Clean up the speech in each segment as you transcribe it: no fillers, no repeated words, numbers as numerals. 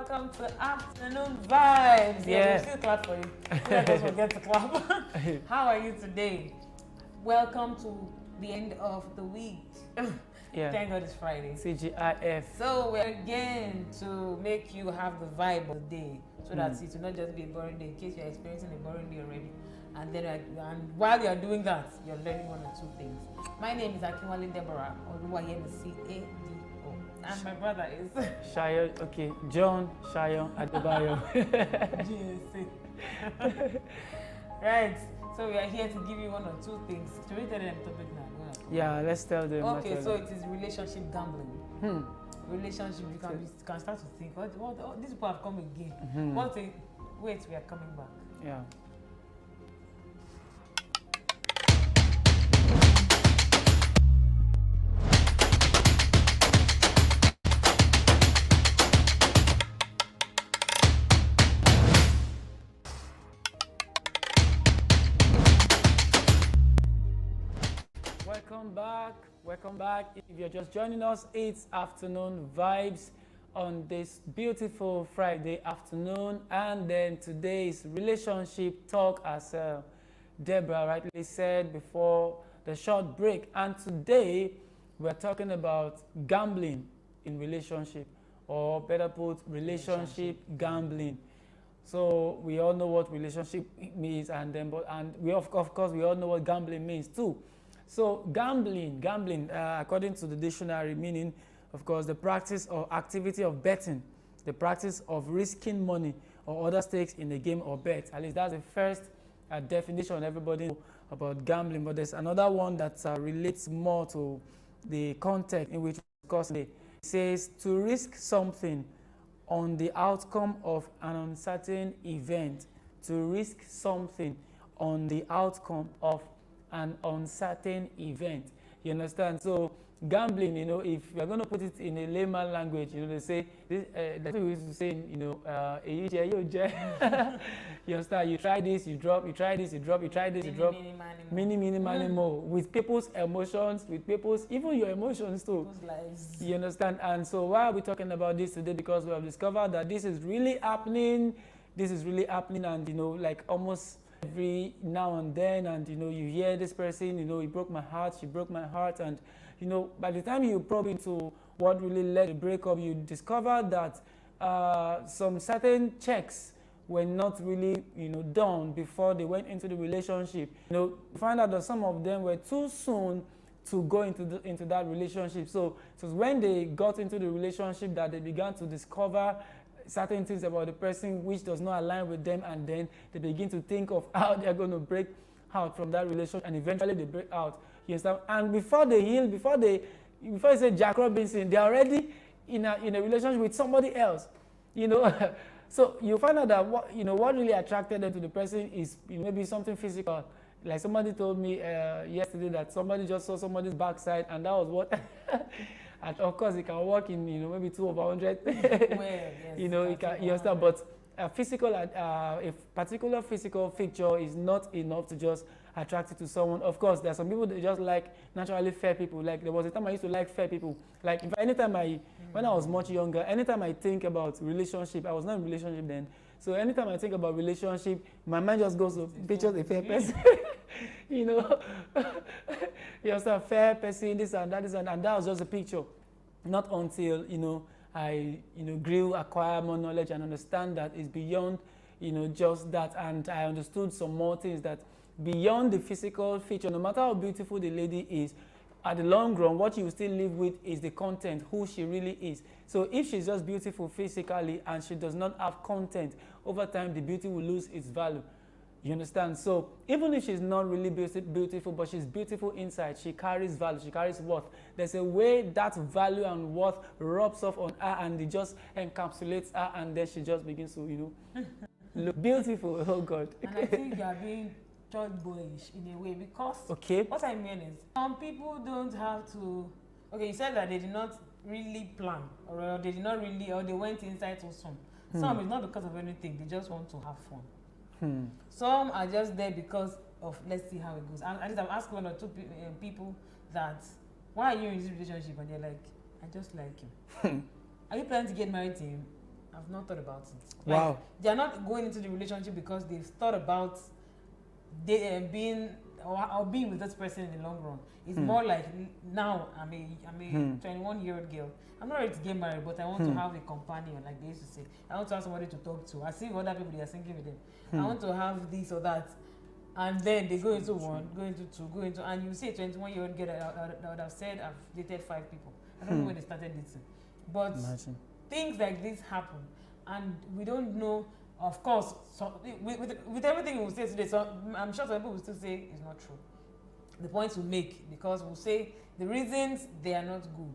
welcome to Afternoon Vibes. Yeah. We still clap for you. Let us forget to clap. How are you today? Welcome to the end of the week. Yeah. Thank God it's Friday. CGIF. So we're again to make you have the vibe of the day, so that it will not just be a boring day in case you're experiencing a boring day already. And then and while you're doing that, you're learning one or two things. My name is Akinwale Deborah, or CADO, and my brother is Shayo, okay. John Shayo Adebayo. GSA. Right. So we are here to give you one or two things. Should we tell them the topic now? Yeah, let's tell them. Okay, so it is relationship gambling. Relationship, you can start to think, what these people have come again. Wait, we are coming back. Yeah. Welcome back. If you're just joining us, it's Afternoon Vibes on this beautiful Friday afternoon. And then today's relationship talk, as Deborah rightly said before the short break. And today we're talking about gambling in relationship, or better put, relationship gambling. So we all know what relationship means, and we of course we all know what gambling means too. So gambling, according to the dictionary, meaning, of course, the practice or activity of betting, the practice of risking money or other stakes in a game or bet. At least that's the first definition everybody knows about gambling. But there's another one that relates more to the context in which we discuss today. It says to risk something on the outcome of an uncertain event. To risk something on the outcome of an uncertain event. You understand? So gambling, if you're going to put it in a layman language, they say this. That's what we used to say, you understand? You try this, you drop. You try this, you drop. You try this, you drop. Many more. With people's emotions, with people's even your emotions too. People's lives. You understand? And so why are we talking about this today? Because we have discovered that this is really happening. This is really happening, and like almost every now and then, and you hear this person, he broke my heart, she broke my heart, and by the time you probe into what really led to the breakup, you discover that some certain checks were not really done before they went into the relationship. You find out that some of them were too soon to go into that relationship. So it was when they got into the relationship that they began to discover certain things about the person which does not align with them, and then they begin to think of how they're going to break out from that relationship, and eventually they break out. You understand? And before they heal, before you say Jack Robinson, they're already in a relationship with somebody else. So you find out that what really attracted them to the person is maybe something physical. Like somebody told me yesterday that somebody just saw somebody's backside, and that was what. And of course, it can work in maybe 2 over 100. Well, yes, it can, you understand, but a particular physical feature is not enough to just attract you to someone. Of course, there are some people that just like naturally fair people. Like there was a time I used to like fair people. Like when I was much younger, anytime I think about relationship, I was not in relationship then. So anytime I think about relationship, my mind just goes to pictures a fair person. You understand, fair person, this and that, and that was just a picture. Not until I acquire more knowledge and understand that it's beyond just that, and I understood some more things that beyond the physical feature. No matter how beautiful the lady is, at the long run, what you still live with is the content, who she really is. So if she's just beautiful physically and she does not have content, over time the beauty will lose its value. You understand? So even if she's not really beautiful, but she's beautiful inside, she carries value, she carries worth. There's a way that value and worth rubs off on her, and it just encapsulates her, and then she just begins to look beautiful. Oh God. And I think you are being church boyish in a way, because what I mean is some people don't have to. Okay, you said that they did not really plan, or they did not really, or they went inside too soon. Some is not because of anything, they just want to have fun. Some are just there because of let's see how it goes. And I've asked 1 or 2 people that, why are you in this relationship? And they're like, I just like him. Are you planning to get married to him? I've not thought about it. Wow. Like, they're not going into the relationship because they've thought about being or being with this person in the long run. It's more like, now I'm a 21-year-old girl. I'm not ready to get married, but I want to have a companion, like they used to say. I want to have somebody to talk to. I see other people, they are thinking with them. I want to have this or that. And then they go into one, go into two, go into, and you see a 21-year-old girl that would have said, I've dated 5 people. I don't know when they started dating. But things like this happen, and we don't know. Of course, so with everything we'll say today, so I'm sure some people will still say it's not true. The points we make, because we'll say the reasons they are not good,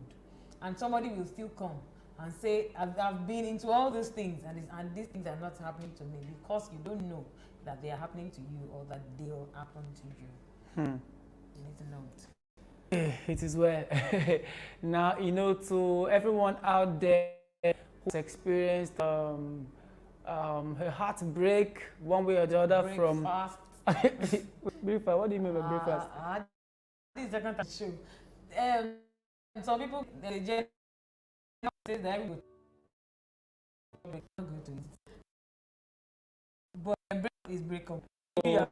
and somebody will still come and say, I've been into all these things, and these things are not happening to me, because you don't know that they are happening to you or that they'll happen to you. You need to know it. It is well. Now, to everyone out there who's experienced her heartbreak one way or the other from breakfast. Breakfast. What do you mean by breakfast? This is the second time show. Some people they just say that every good to eat. But break is breakup. Yeah.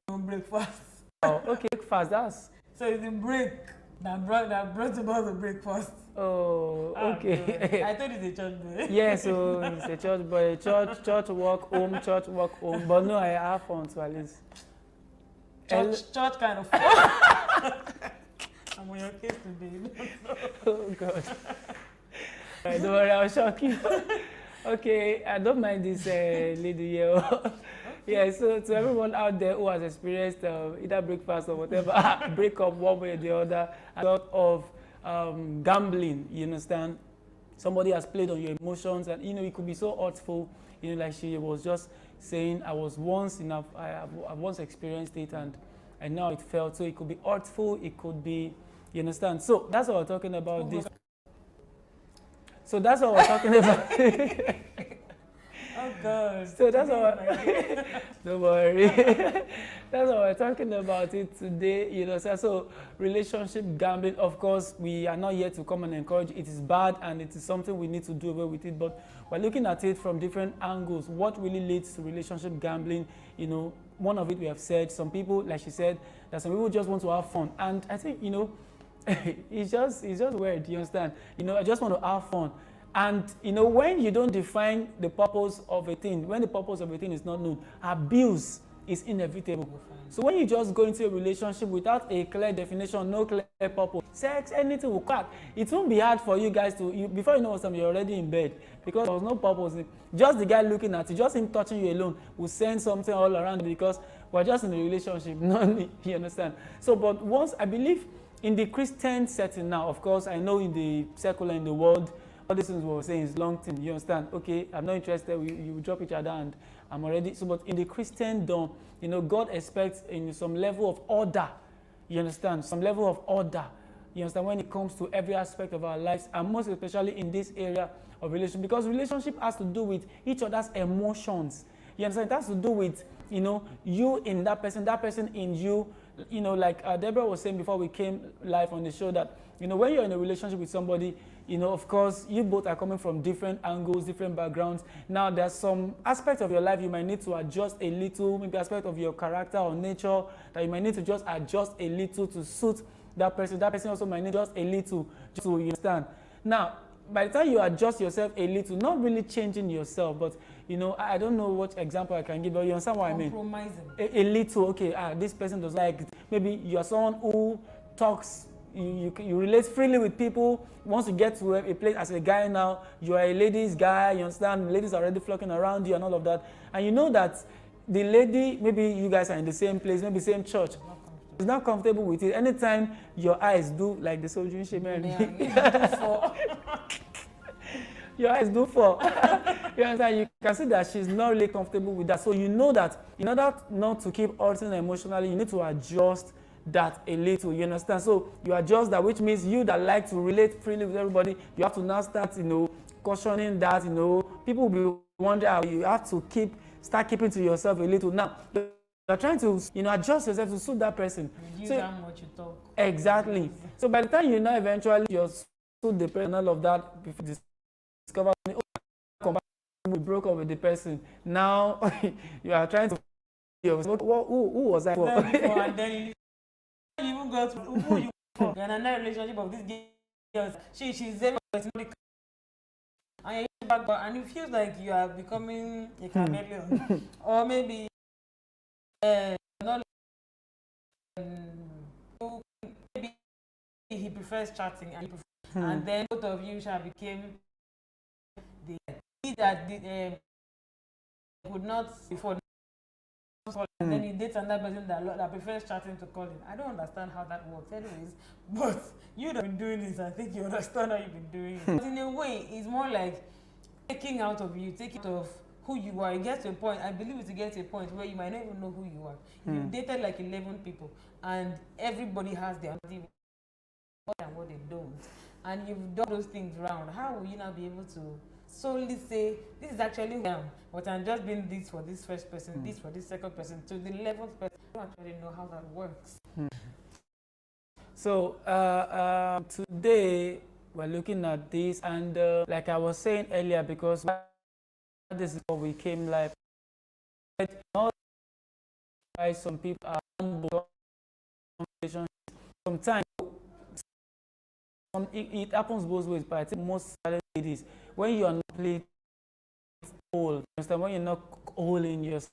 Breakfast. Oh, okay, breakfast. That's so it's the break that brought about the breakfast. Oh, okay. I thought it's a church boy. Yeah, so it's a church boy. Church work home, church work home. But no, I have fun too, at least. Church kind of fun. I'm on your case today. Oh God. Don't worry, I'll shock you. Okay, I don't mind this lady here. Yeah, so to everyone out there who has experienced either breakfast or whatever, breakup one way or the other, a lot of gambling, you understand? Somebody has played on your emotions, and it could be so hurtful. Like she was just saying, I once experienced it, and now it felt. So it could be hurtful, it could be, you understand? So that's what we're talking about. So that's what we're talking about. Oh God. So that's what don't worry. That's what we're talking about it today. So relationship gambling, of course, we are not here to come and encourage. It is bad, and it is something we need to do away with it. But we're looking at it from different angles. What really leads to relationship gambling? One of it we have said. Some people, like she said, that some people just want to have fun, and I think it's just weird. You understand? I just want to have fun. And when you don't define the purpose of a thing, when the purpose of a thing is not known, abuse is inevitable. So when you just go into a relationship without a clear definition, no clear purpose, sex, anything will crack. It won't be hard for you guys before you know what's you're already in bed, because there was no purpose. Just the guy looking at you, just him touching you alone will send something all around, because we're just in a relationship. You understand? So, but once, I believe in the Christian setting now, of course, I know in the secular, in the world, all these things we're saying is long thing. You understand? Okay, I'm not interested. You drop each other, and I'm already. So, but in the Christendom, God expects some level of order. You understand? Some level of order. You understand? When it comes to every aspect of our lives, and most especially in this area of relationship, because relationship has to do with each other's emotions. You understand? It has to do with you in that person in you. Like Deborah was saying before we came live on the show, that when you're in a relationship with somebody, of course, you both are coming from different angles, different backgrounds. Now, there's some aspects of your life you might need to adjust a little, maybe aspect of your character or nature that you might need to just adjust a little to suit that person. That person also might need just a little to understand. Now, by the time you adjust yourself a little, not really changing yourself, but I don't know what example I can give, but you understand what I mean? Compromising. A little, okay, this person doesn't like it. Maybe you are someone who talks, you relate freely with people. Once you get to a place as a guy now, you are a ladies guy, you understand, ladies are already flocking around you and all of that. And you know that the lady, maybe you guys are in the same place, maybe same church, is not comfortable with it. Anytime your eyes do like the soldier shaman, your eyes do fall. You understand? You can see that she's not really comfortable with that. So you know that in order not to keep hurting emotionally, you need to adjust that a little. You understand? So you adjust that, which means you that like to relate freely with everybody, you have to now start, cautioning that, people will be wondering how you have to start keeping to yourself a little. Now, you're trying to, adjust yourself to suit that person. Reduce how much you talk. Exactly. So by the time eventually you're suit the person and all of that, before you discover, we broke up with the person. Now you are trying to who was I for? And then you even go to who you for. You're in another relationship of this girl. She's very and you're back, and it feels like you are becoming a chameleon, or maybe not. Maybe he prefers chatting, and then both of you shall became the that would not before. And then he dates another person that prefers chatting to calling. I don't understand how that works, anyways. But you've been doing this. I think you understand how you've been doing it. But in a way, it's more like taking out of you, taking out of who you are. It gets to a point. I believe it gets to a point where you might not even know who you are. You've dated like 11 people, and everybody has their motive and what they don't. And you've done those things round. How will you now be able to solely say this is actually who I am, but I'm just being this for this first person, this for this second person, to the 11th person? I don't actually know how that works. So today we're looking at this, and like I was saying earlier, because this is what we came live. Some people are humble. Sometimes it happens both ways, but I think most ladies, when you are not complete whole, when you're not whole in yourself,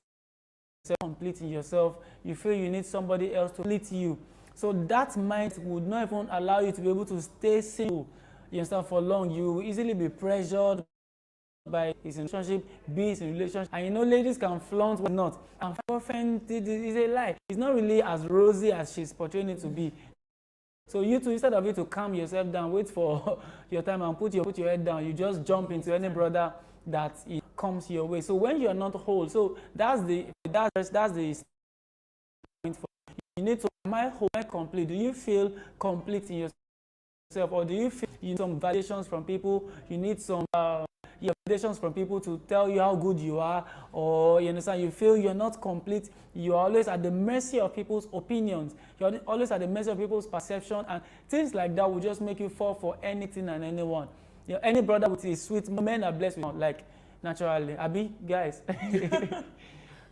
complete in yourself, you feel you need somebody else to complete you. So that mind would not even allow you to be able to stay single, you understand, for long. You will easily be pressured by his relationship, be in relationship, and you know, ladies can flaunt what not. And boyfriend is a lie. It's not really as rosy as she's portraying it to be. So you too, instead of you to calm yourself down, wait for your time and put your head down, you just jump into any brother that it comes your way. So when you are not whole, so that's the point for you. Need to, am I whole, am I complete? Do you feel complete in yourself, or do you feel you need some validations from people? You need some validations from people to tell you how good you are, or you understand, you feel you're not complete. You're always at the mercy of people's opinions. You're always at the mercy of people's perception, and things like that will just make you fall for anything and anyone. You know, any brother with a sweet, men are blessed with, like, naturally. Abi, guys.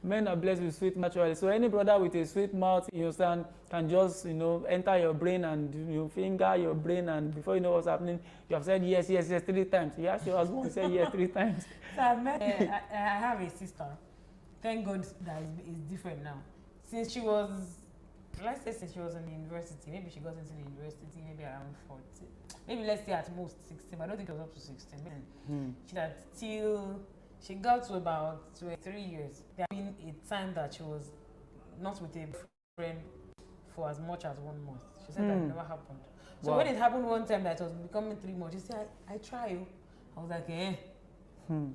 Men are blessed with sweet naturally. So any brother with a sweet mouth, you understand, can just, you know, enter your brain and you finger your brain, and before you know what's happening, you have said yes, yes, yes 3 times. You asked your husband to say yes 3 times. So I have a sister. Thank God that is different now. Since she was, let's say since she was in the university, maybe she got into the university maybe around 40. Maybe let's say at most 16, but I don't think it was up to 16. She had till she got to about 23 years. There had been a time that she was not with a friend for as much as 1 month. She said that never happened. So when it happened one time that it was becoming 3 months, she said, I try. I was like,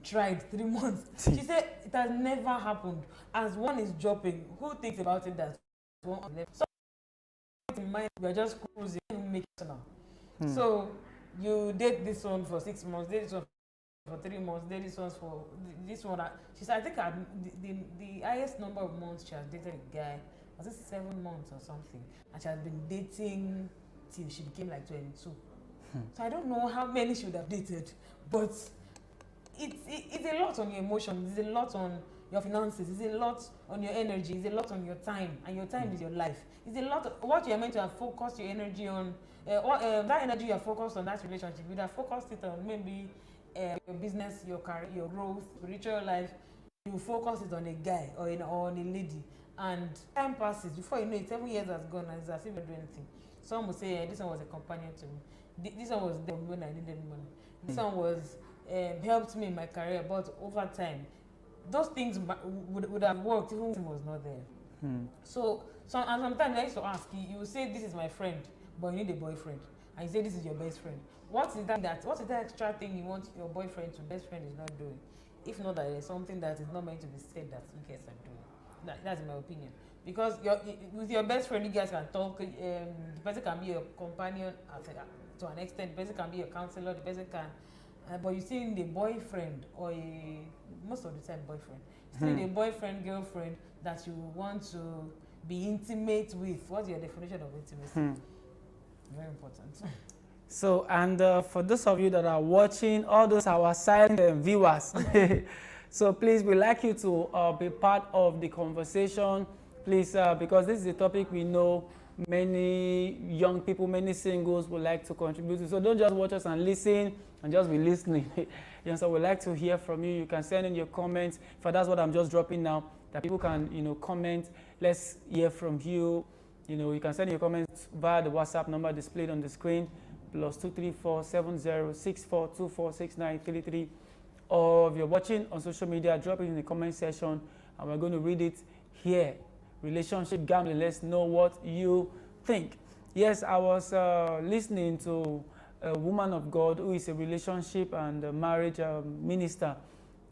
tried 3 months. She said it has never happened. As one is dropping, who thinks about it that one left? So in mind, we are just cruising, make it now. So you date this one for 6 months, date this one for 3 months, date this one for this one. She said, I think the highest number of months she has dated a guy was it 7 months or something, and she has been dating till she became like 22. So I don't know how many she would have dated, but it's a lot on your emotions, it's a lot on your finances, it's a lot on your energy, it's a lot on your time, and your time is your life. It's a lot of what you're meant to have focused your energy on. That energy you are focused on that relationship, you'd have focused it on maybe your business, your career, your growth, spiritual life. You focus it on a guy or on a lady, and time passes. Before you know it, 7 years has gone, and it's as if you're doing anything. Some will say, this one was a companion to me. This one was there when I needed money. This one was helped me in my career, but over time, those things would have worked even if it was not there. So and sometimes I used to ask you will say, this is my friend, but you need a boyfriend, and you say this is your best friend. What is that extra thing you want your boyfriend to best friend is not doing? If not that there's something that is not meant to be said that you guys are doing. That's my opinion. Because with your best friend, you guys can talk. The person can be your companion to an extent. The person can be your counselor. The person can, but you see, in the boyfriend or most of the time boyfriend, still a boyfriend, girlfriend that you want to be intimate with. What's your definition of intimacy? Very important. So, and for those of you that are watching, all those our silent viewers, so please, we'd like you to be part of the conversation, please, because this is a topic we know many young people, many singles would like to contribute to. So don't just watch us and listen and just be listening. So we'd like to hear from you. You can send in your comments. For that's what I'm just dropping now, that people can, comment. Let's hear from you. You can send your comments via the WhatsApp number displayed on the screen, +234 7064 246933. Or if you're watching on social media, drop it in the comment section and we're going to read it here. Relationship gambling, let's know what you think. Yes, I was listening to a woman of God who is a relationship and a marriage minister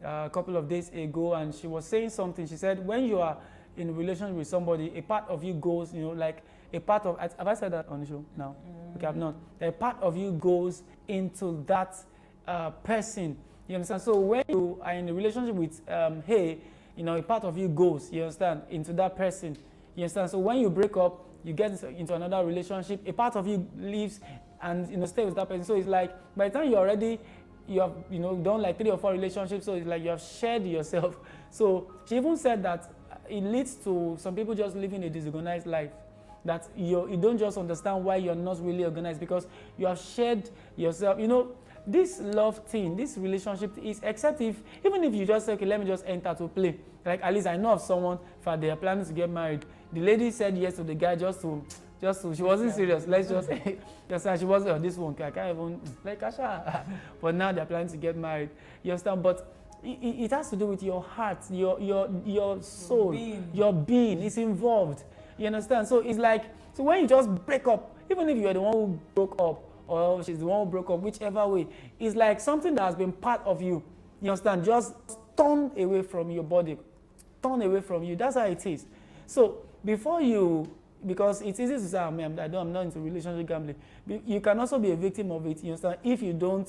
a couple of days ago, and she was saying something. She said, when you are in a relationship with somebody, a part of you goes, like a part of, have I said that on the show now? Okay, I've not. A part of you goes into that person. You understand? So when you are in a relationship with a part of you goes, you understand, into that person. You understand? So when you break up, you get into another relationship, a part of you leaves and stay with that person. So it's like by the time you have done like 3 or 4 relationships, so it's like you have shared yourself. So she even said that it leads to some people just living a disorganized life. That you don't just understand why you're not really organized, because you have shared yourself. This love thing, this relationship is, except even if you just say, okay, let me just enter to play. Like, at least I know of someone, they are planning to get married. The lady said yes to the guy just to, she wasn't serious. Let's just say, she wasn't, this one, I can't even, like, Asha. But now they're planning to get married. You understand? But it has to do with your heart, your soul, your being is involved. You understand? So it's like, so when you just break up, even if you're the one who broke up, or she's the one who broke up, whichever way, it's like something that has been part of you. You understand? Just torn away from your body, torn away from you. That's how it is. So before you, because it's easy to say, I'm not into relationship gambling. You can also be a victim of it. You understand? If you don't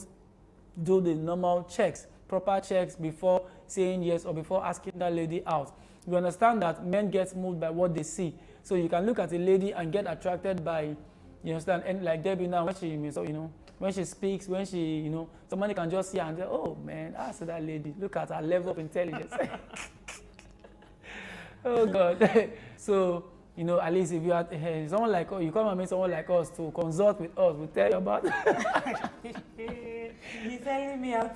do the normal checks, proper checks before saying yes or before asking that lady out. You understand that men get moved by what they see. So you can look at a lady and get attracted by, you understand, and like Debbie now, when she, when she speaks, when she, somebody can just see her and say, oh man, I see that lady. Look at her level of intelligence. Oh God. So, at least if you had someone like, you come and meet someone like us to consult with us, we'll tell you about it. He's telling me out.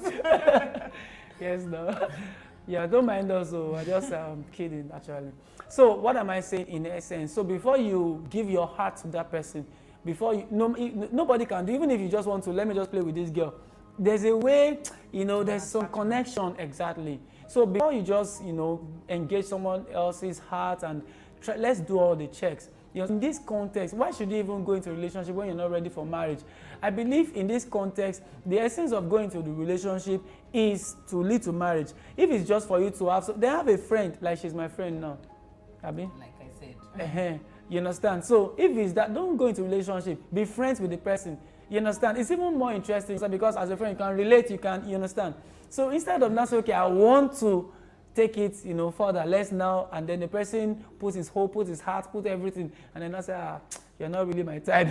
Yes, no. Yeah, don't mind us. So I'm just kidding, actually. So what am I saying in essence? So before you give your heart to that person, nobody can do, even if you just want to, let me just play with this girl. There's a way, there's some connection, exactly. So before you just, engage someone else's heart and let's do all the checks. In this context, why should you even go into a relationship when you're not ready for marriage? I believe in this context, the essence of going to the relationship is to lead to marriage. If it's just for you to have, then have a friend, like she's my friend now. Abi? Like I said. You understand? So if it's that, don't go into a relationship. Be friends with the person. You understand? It's even more interesting because as a friend, you can relate, you understand? So instead of not saying, okay, I want to take it, further, let's now, and then the person puts his hope, puts his heart, puts everything, and then I say, you're not really my type.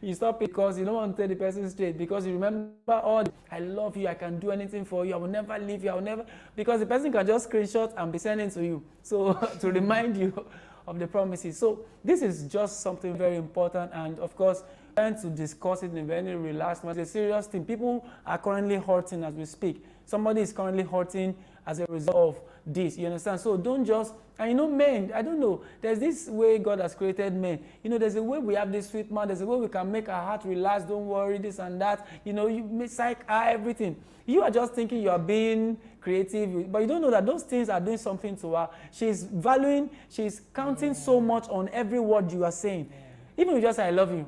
You stop because you don't want to tell the person straight, because you remember I love you, I can do anything for you, I will never leave you, I will never, because the person can just screenshot and be sending to you, so to remind you of the promises. So this is just something very important, and of course, trying to discuss it in a very relaxed manner. It's a serious thing. People are currently hurting as we speak. Somebody is currently hurting as a result of this, you understand? So don't just, and men, I don't know, there's this way God has created men. There's a way we have this sweet man, there's a way we can make our heart relax, don't worry, this and that. You make everything. You are just thinking you are being creative, but you don't know that those things are doing something to her. She's counting so much on every word you are saying. Even if you just say I love you,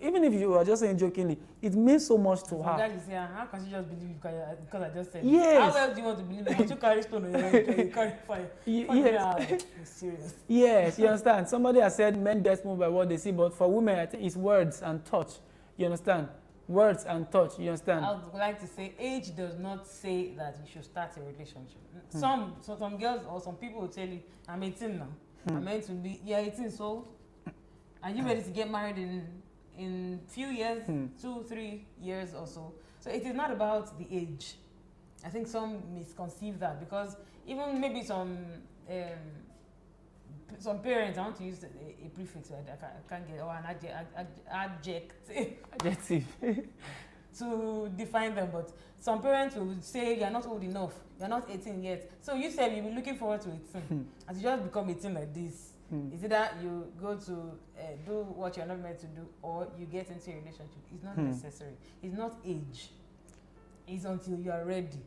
even if you are just saying jokingly, it means so much to her. You say, how can she just believe you because I just said yes. How else do you want to believe it? You carry stone on your head, you carry fire. Yes. It's serious. Yes, you understand. Somebody has said men get moved by what they see, but for women, I think it's words and touch. You understand? Words and touch. You understand? I would like to say age does not say that you should start a relationship. Some girls or some people will tell you, I'm 18 now. I'm meant to be 18, so are you ready to get married in in few years, 2-3 years or so. So it is not about the age. I think some misconceive that, because even maybe some parents, I want to use a prefix, I can't get, or an adjective to define them, but some parents will say you're not old enough, you're not 18 yet. So you said you'll be looking forward to 18. As you just become 18 like this, is it that you go to do what you're not meant to do, or you get into a relationship? It's not necessary. It's not age. It's until you are ready.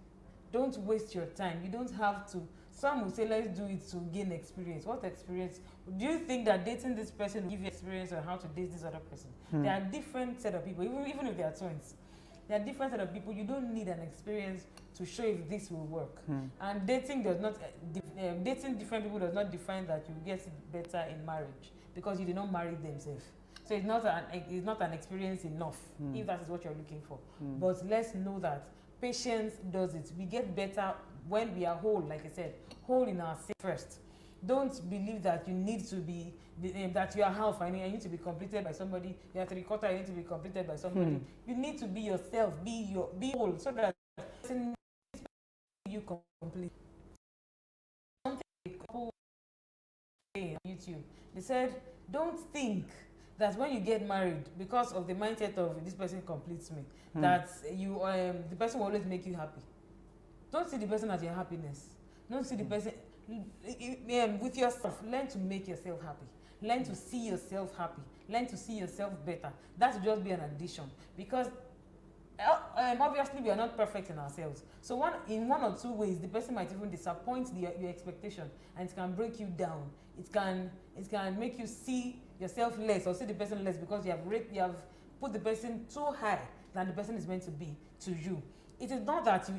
Don't waste your time. You don't have to. Some will say, let's do it to gain experience. What experience? Do you think that dating this person will give you experience on how to date this other person? There are different set of people, even if they are twins. There are different set of people. You don't need an experience to show if this will work. And dating does not, dating different people does not define that you get better in marriage, because you did not marry themselves. So it's not an experience enough, if that is what you're looking for. But let's know that patience does it. We get better when we are whole, like I said, whole in ourselves first. Don't believe that you need to be, that you are half and you need to be completed by somebody. You are 3/4, you need to be completed by somebody. You need to be yourself, be whole, so that you complete. Something a couple on YouTube, they said, don't think that when you get married, because of the mindset of this person completes me, that you the person will always make you happy. Don't see the person as your happiness. Don't see the person with yourself. Learn to make yourself happy. Learn to see yourself happy. Learn to see yourself better. That will just be an addition, because obviously we are not perfect in ourselves. So in one or two ways, the person might even disappoint your expectation, and it can break you down. It can make you see yourself less, or see the person less, because you have put the person too high than the person is meant to be to you. It is not that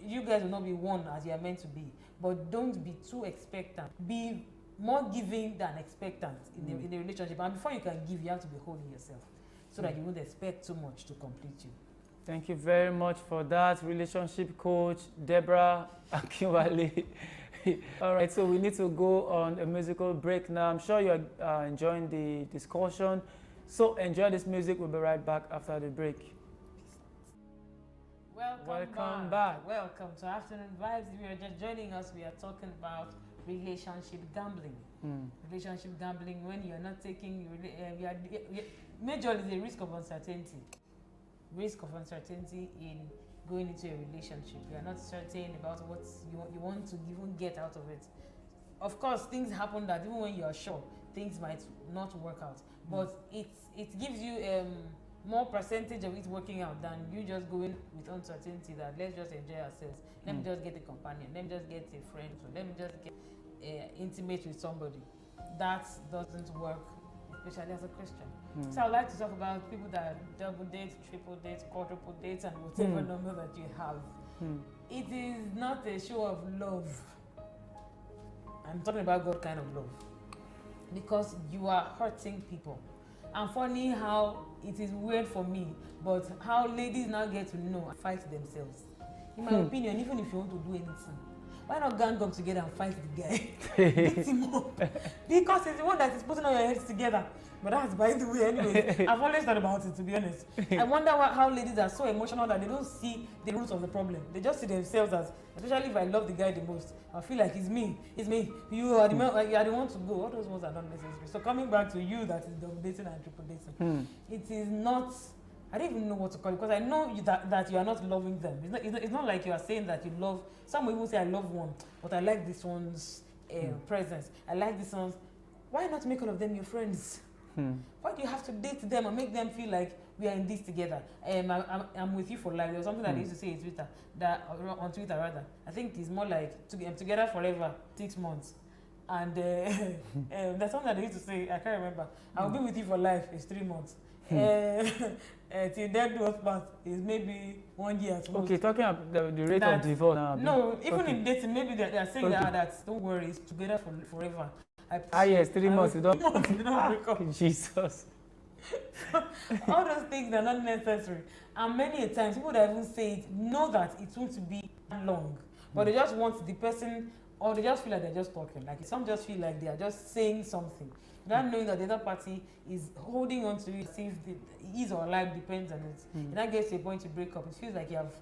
you guys will not be one as you are meant to be, but don't be too expectant. Be more giving than expectant in a relationship. And before you can give, you have to be whole in yourself, so that you won't expect too much to complete you. Thank you very much for that, relationship coach Deborah Akinwale. All right, so we need to go on a musical break now. I'm sure you're enjoying the discussion. So enjoy this music. We'll be right back after the break. Welcome back. Welcome to Afternoon Vibes. If you're just joining us, we are talking about relationship gambling. Relationship gambling, when you're not taking, majorly the risk of uncertainty. Risk of uncertainty in going into a relationship. You are not certain about what you want to even get out of it. Of course, things happen that even when you are sure, things might not work out. But it gives you more percentage of it working out than you just going with uncertainty that let's just enjoy ourselves. Let me just get a companion. Let me just get a friend. Let me just get intimate with somebody. That doesn't work, especially as a Christian. So I'd like to talk about people that double date, triple date, quadruple date, and whatever number that you have. It is not a show of love. I'm talking about God kind of love, because you are hurting people. And funny how it is weird for me, but how ladies now get to know and fight themselves. In my opinion, even if you want to do anything, why not gang up together and fight the guy? Beat him up. Because it's the one that is putting all your heads together. But that's by the way, anyways. I've always thought about it, to be honest. I wonder how ladies are so emotional that they don't see the roots of the problem. They just see themselves as, especially if I love the guy the most, I feel like it's me. You are the one to go. All those ones are not necessary. So coming back to you that is double dating and triple dating, it is not, I don't even know what to call it, because I know that you are not loving them. It's not like you are saying that you love. Some people say I love one, but I like this one's presence. I like this one's. Why not make all of them your friends? Why do you have to date them and make them feel like we are in this together? I'm with you for life. There was something that I used to say on Twitter rather. I think it's more like together forever, 6 months. And that's something that I used to say. I can't remember. I'll be with you for life. It's 3 months. Till death do us part is maybe 1 year. Okay, talking about the rate of divorce now. No, even in dating, maybe they are saying that don't worry, it's together forever. Yes, 3 months. You don't break up. Jesus. All those things are not necessary. And many times, people that even say it know that it won't be long, but they just want the person or they just feel like they're just talking. Like some just feel like they are just saying something, without knowing that the other party is holding on to it, see if his or her life depends on it. And that gets to a point to break up. It feels like you have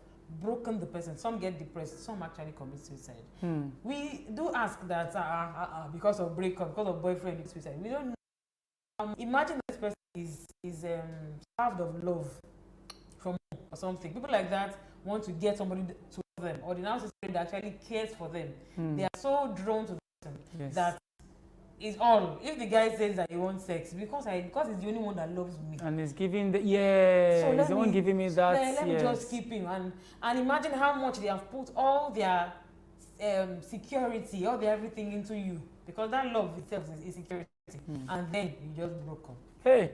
broken the person. Some get depressed. Some actually commit suicide. We do ask that because of breakup, because of boyfriend suicide. We don't know. Imagine this person is starved of love from or something. People like that want to get somebody to love them, or the now somebody that actually cares for them. They are so drawn to the person that is all. If the guy says that he wants sex because he's the only one that loves me, and he's giving the so he's the one giving me that. Let me just keep him and imagine how much they have put all their security, all their everything into you, because that love itself is security, and then you just broke up. Hey,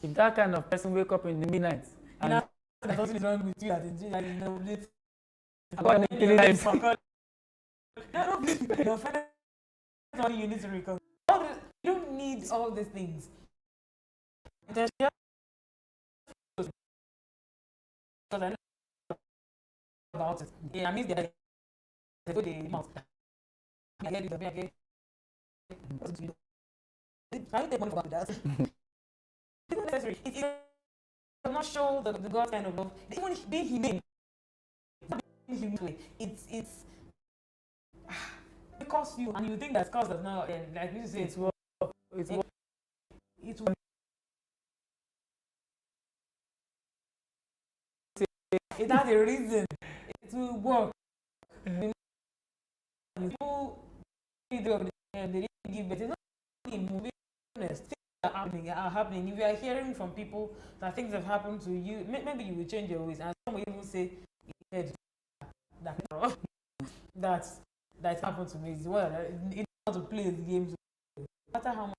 if that kind of person wake up in the midnight and there's something is wrong with you, that's all you need to recover. You don't need all these things. There's just because I know about it. Yeah, I mean the mouth. I get it. I get. Can you take money for that? It's not necessary. It does not show the God kind of love. Even being humane. It's because you and you think that cause does not like you say it's work. It's work. It has a reason. It will work. People they didn't give, but it's not in movie. Things are happening. If you are hearing from people that things have happened to you, maybe you will change your ways. And some will even say that happened to me. It's what it's not to play the games. No matter how much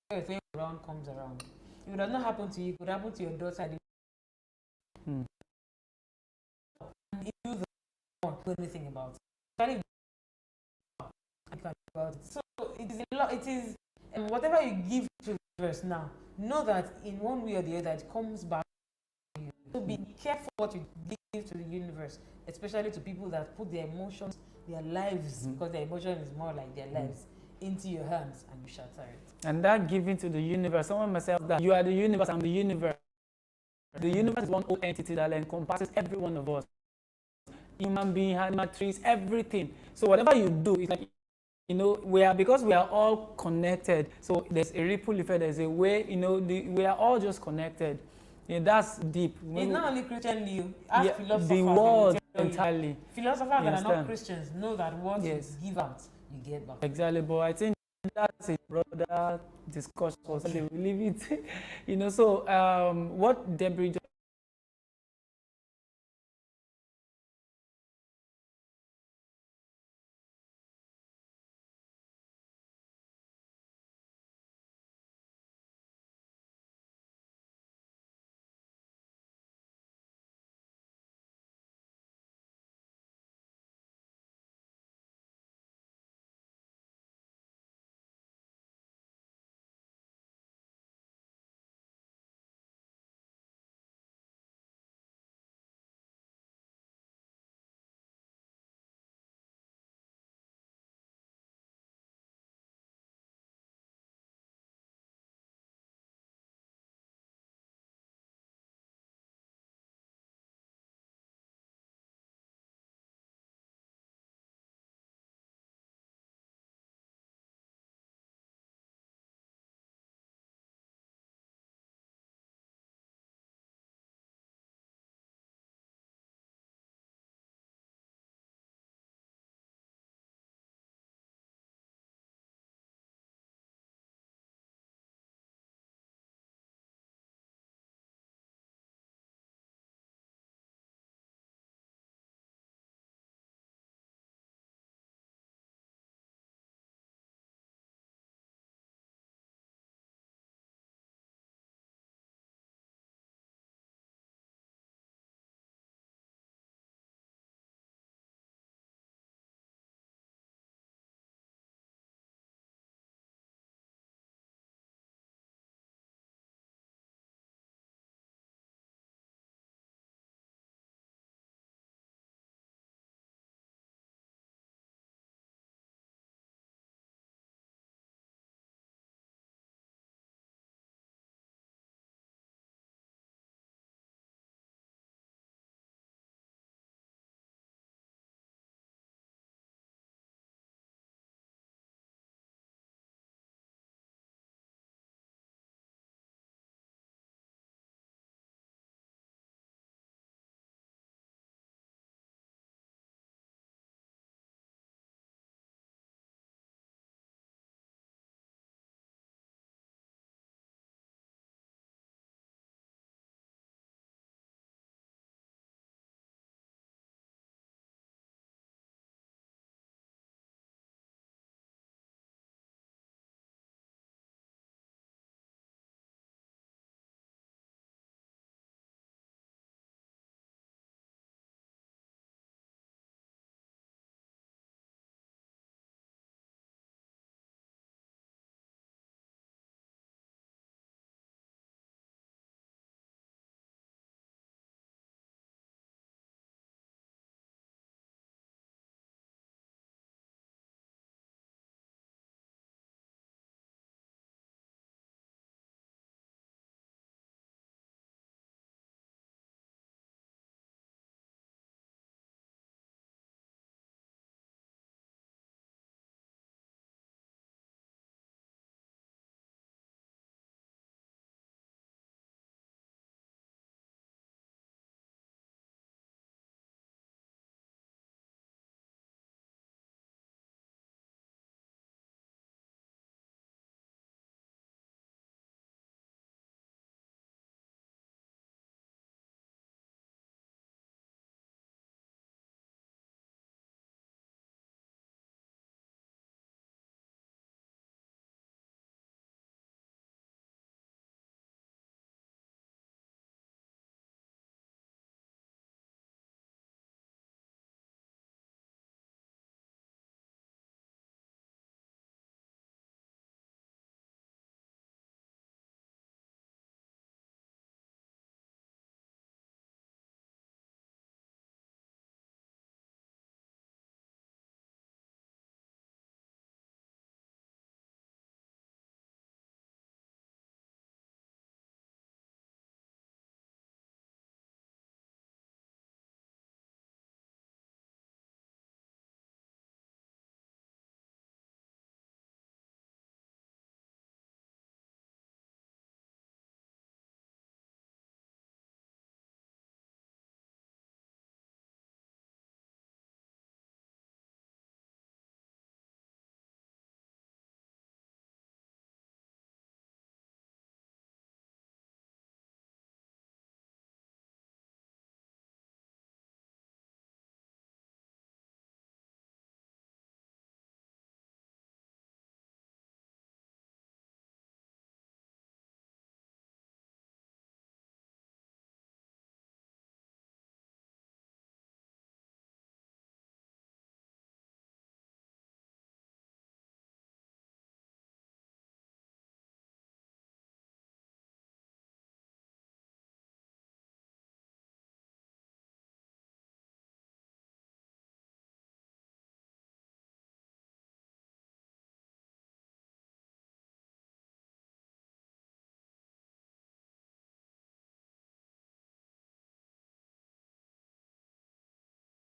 everything around comes around, if it does not happen to you, it could happen to your daughter. And if you don't do anything about it, so it is a lot. It is whatever you give to the universe now. Know that in one way or the other, it comes back to you. So be careful what you give to the universe, especially to people that put their emotions, their lives, because their emotion is more like their lives, into your hands, and you shatter it. And that giving to the universe, someone must say that you are the universe, I'm the universe. The universe is one whole entity that encompasses every one of us. Human being, animal, trees, everything. So whatever you do, it's like, because we are all connected. So there's a ripple effect, there's a way, we are all just connected. That's deep. It's not only Christian view. Ask philosophers. The world entirely. Philosophers that are not Christians know that what you give out, you get back. Exactly, but I think that's a broader discussion. So they will leave it. So what Deborah just